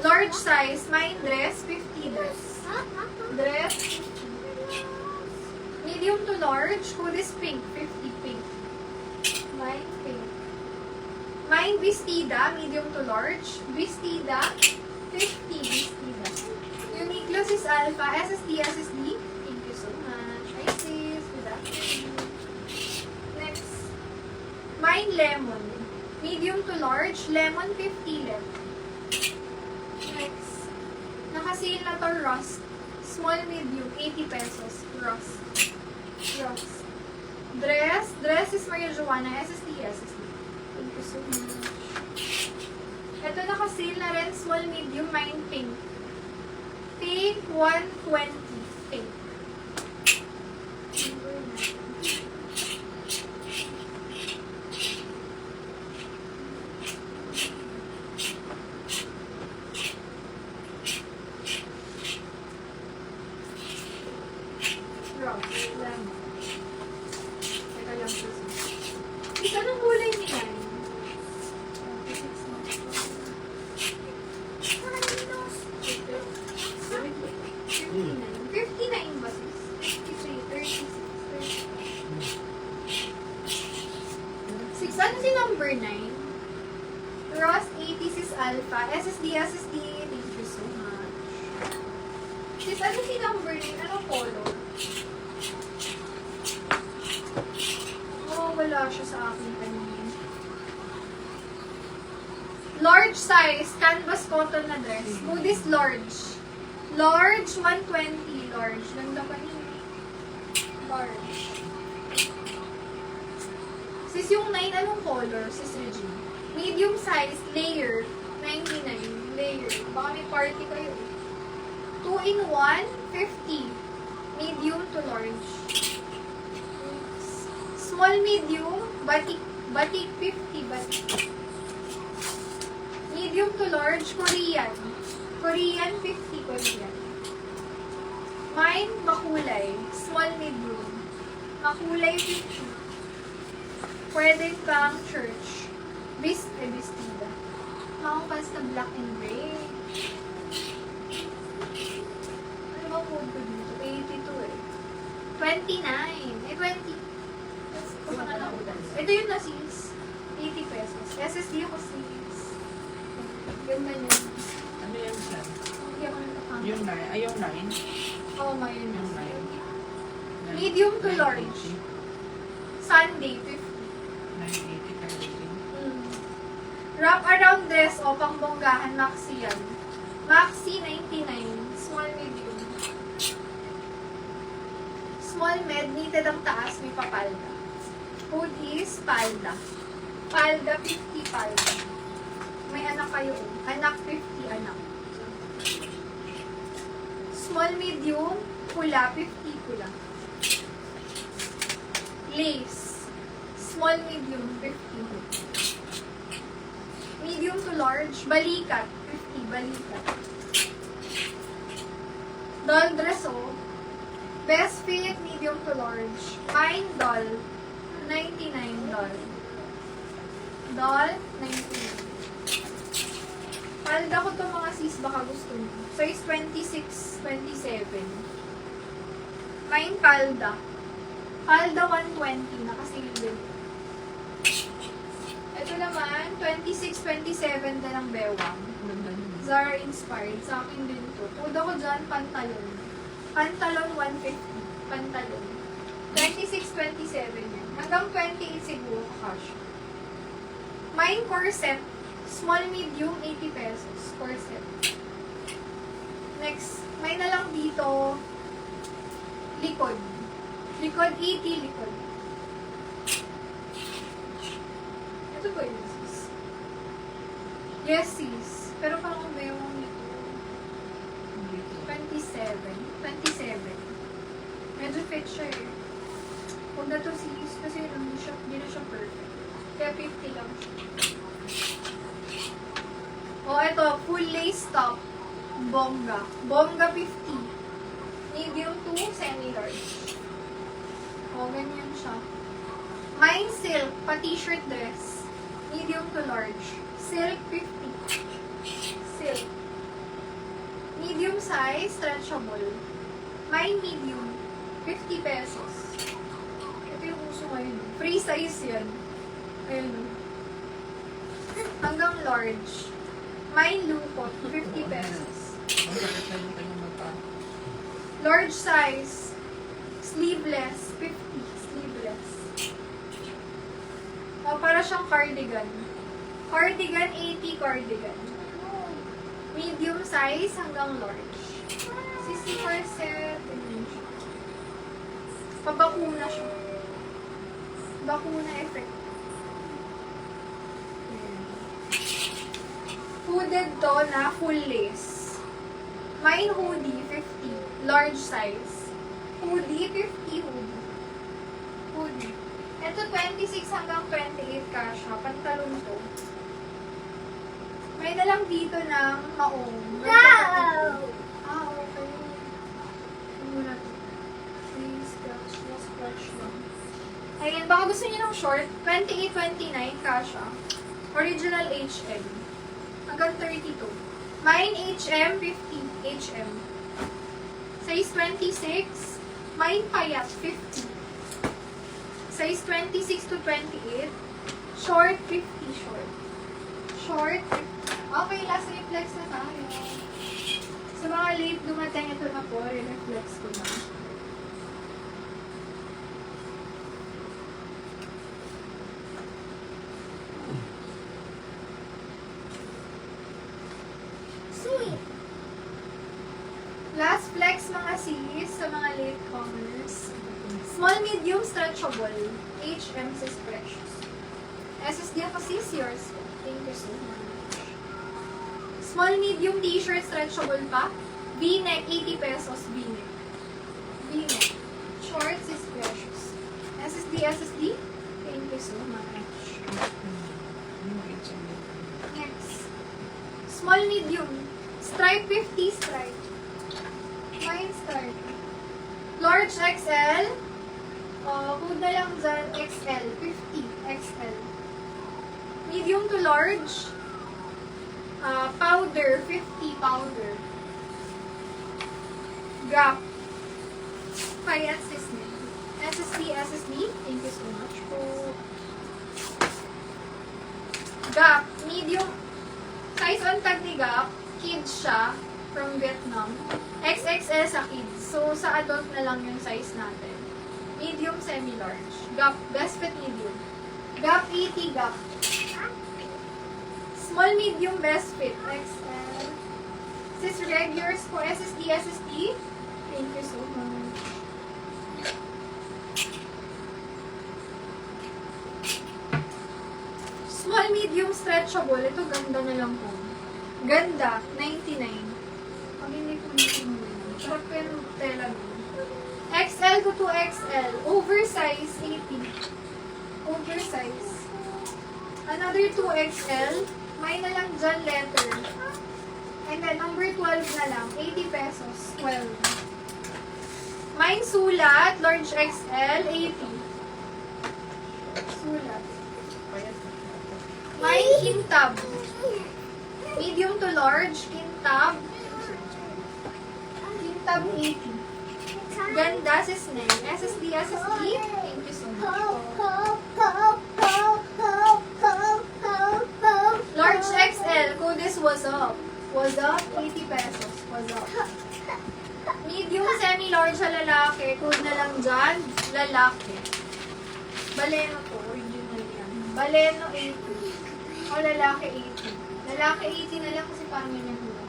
Large size, mine dress, 50 dress. Dress, 50. Medium to large, hood is pink, 50 pink. Mine pink. Mine vestida, medium to large. Vestida, 50 vestida. Uniqlo is alpha, SSD, SSD. Thank you so much. Hi sis, good afternoon. Next. Mine lemon. Medium to large, lemon 50 lemon. Next. Naka-sale na to, Rust. Small medium, 80 pesos. Rust. Rust. Dress is Maria Joanna, SSD, SSD. Thank you so much. Ito naka-sale na rin, small medium, mine pink. Pink, 120. Pink. Ito ng kulay ni Yan. 59 ba sis? 53, 36, 6. Ano si number 9? Ross 80 sis Alpha. SSD, SSD. Thank you so much. Sis, ano si number 9? Ano color? Oh, wala siya sa akin kanina. Large size, canvas cotton na dress. Hood is large. Large, 120. Large. Ganda pa niya. Large. Sis, yung 9, anong color? Sis Regine. Medium size, layer. 99. Layer. Baka may party kayo. 2 in 1, 50. Medium to large. Small, medium, batik 50, batik. Medium to large, Korean. Korean, 50, Korean. Mine, makulay. Small, medium. Makulay, 50. Pwede kang church. Vestida. Makapals na black and gray. Ano ba code ko dito? 82 eh. 29. 20. Ito yun na sis. 80 pesos. SSD ko sis. Ganda niya. Ano yan siya? Hindi ako natakamit. Yung 9? Ay, yung 9? Oo, mayroon na. Yung 9. Medium to large. Sunday, 50. 980 ka rating. Wrap around dress o pangbonggahan, maxi yan. Maxi, 99. Small, medium. Small med, knitted ang taas, may papalda. Hood is palda. Palda, 50 palda. May anak kayo. Anak, 50 anak. Small, medium, pula, 50 pula. Lace. Small, medium, 50. Medium to large, balikat, 50, balikat. Doll dress, oh. Best fit, medium to large. Mine, doll. 99 doll. Doll, 99. Palda ko to mga sis, baka gusto mo. Size 26, 27. Mine, palda. Palda, 120. Nakasilid din. Ito naman, 26, 27 din ang bewang. Zara inspired. Sa akin din to. Food ako dyan, pantalon. Pantalon, 150. Pantalon. 26, 27 yan. Hanggang 28 siguro cash. Mine corset. Small, medium, 80 pesos. Corset. Next, may na lang dito. Likod. Likod, 80 likod. Ito ba yun, sis? Yes, sis. Pero parang ang bewang nito. 27. 27. Medyo fit siya eh. Huwag na to sis, kasi hindi na siya perfect. Kaya 50 lang siya. O, ito, full lace top. Bongga. Bongga 50. Medium to semi-large. O, ganyan siya. Mine silk, pa-t-shirt dress. Medium to large. Silk, 50. Silk. Medium size, stretchable. Mine medium, 50 pesos. Ito yung uso ngayon. Free size yan. Ayun. Hanggang large. Mine lupot, 50 pesos. Ang sakit na yung kanyang mata. Large size, sleeveless, 50. Sleeveless. O, para siyang cardigan. Cardigan, 80 cardigan. Medium size hanggang large. 60%. Pabakuna siya. Bakuna effect. Hooded to na full lace. Mine hoodie, 50. Large size. Hoodie, 50 hoodie. Hoodie. Ito, 26 hanggang 28 kasha. Pantalon to. May na lang dito ng maong. Wow! Ah, okay. Ano muna to? Please, scratch lang. Ayan, baka gusto niyo ng short. 28, 29 kasha. Original HM. Hanggang 32. Mine HM, 50 HM. Size 26. Mine payat, 50. Size 26 to 28. Short, 50 short. Short, 50. Okay, last reflex na tayo. Sa mga late dumating, ito na po. Reflex ko na. Sweet. Last flex mga sis sa mga late comers. Small, medium, stretchable. HM sis precious. SSD ako sis, yours. Thank you so much. Small, medium, t-shirt, stretchable pa. V-neck, 80 pesos, V-neck. V-neck. Shorts is precious. SSD. Thank you so much. Next. Small, medium. Stripe, 50 stripe. Mine stripe. Large XL. Huwag na lang dyan, XL. 50 XL. Medium to large. Powder, 50 powder. Gap. Payat SSD. Thank you so much po. Gap. Medium. Size on tag ni Gap. Kids siya. From Vietnam. XXL sa kids. So, sa adult na lang yung size natin. Medium, semi-large. Gap. Best fit medium. Gap 80 Gap. Small, medium, best fit. XL. Sis Reg, yours po. SSD. Thank you so much. Small, medium, stretchable. Ito, ganda na lang po. Ganda. 99. Pag hindi po nito mo. Sarap ko yung tela mo. XL to 2XL. Oversize, 80. Oversize. Another 2XL. May na lang dyan letter. And then, number 12 na lang. 80 pesos. 12. Mine sulat. Large XL. 80. Sulat. Mine kintab. Medium to large. Kintab. Kintab 80. Ganda si Snell. SSD. Thank you so much. Large XL. Codis was up. Was up. 80 pesos. Was up. Medium semi-large sa lalaki. Code na lang dyan. Lalaki. Baleno to. Original yan. Baleno 80. O lalaki 80. Lalaki 80 na lang kasi parang yun yung hula.